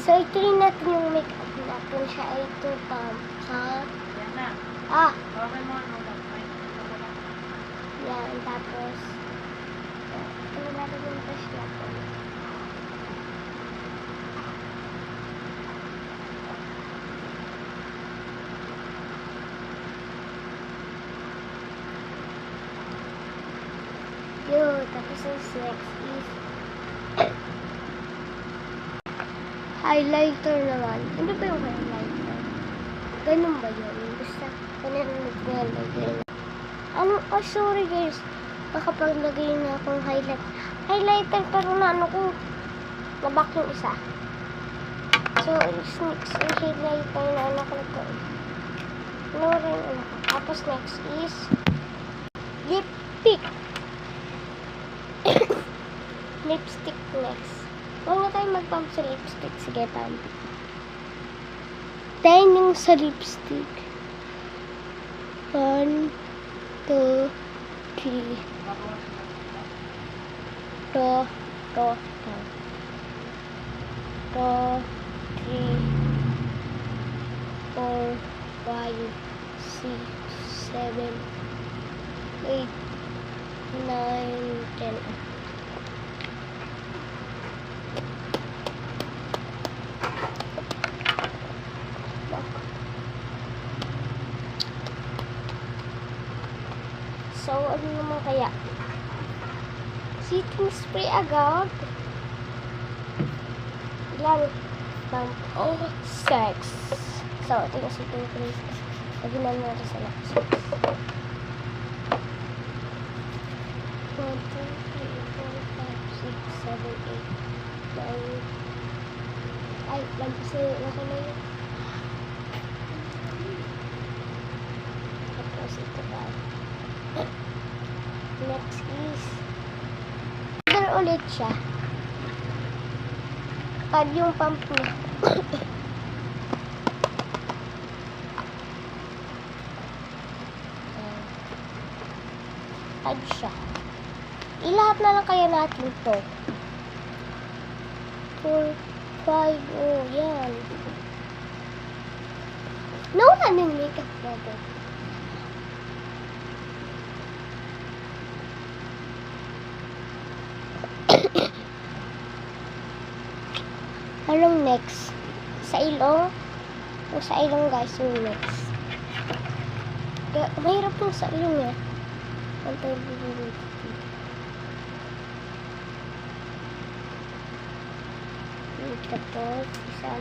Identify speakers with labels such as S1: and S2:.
S1: So, ito rin natin yung makeup natin. Siya ay 2 pumps, ha?
S2: Yan na. Okay mo, ano lang.
S1: Yan, tapos, ito natin yung brush natin. Yun, tapos yung next is highlighter naman. Ano ba yung highlighter? Ganun ba yun? Basta, pinanood ko yung highlighter. Sorry guys. Nakapaglagay na akong highlighter, pero ano ko, nabak yung isa. So, next highlighter na ano ko ito. Ano rin ano ko. Tapos next is lipstick. Lipstick next. Huwag na tayo mag-pump sa lipstick. Sige, pump. Tayo yung sa lipstick. 1, 2, 3. To, 3, 4, 5, 6, 7, 8, 9, 10. So, ano naman kaya? Setting spray agad. Ilan? Pump. Oh, 6. So, ito yung setting spray. Lagyan namin natin sa next. 1, 2, 3, 4, 5, 6, 7, 8, 9. Ay, kasi naka na yun. Tapos ito ba? Next is ulit siya. Pag yung pump niya. Pag siya. Ilahat na lang kaya natin to. 4, 5, oh, yan. Nawala na yung makeup natin. Anong next? Sa ilong? O sa ilong guys yung next. Kaya, mahirap yung sa ilong eh. Antay dito. Tapos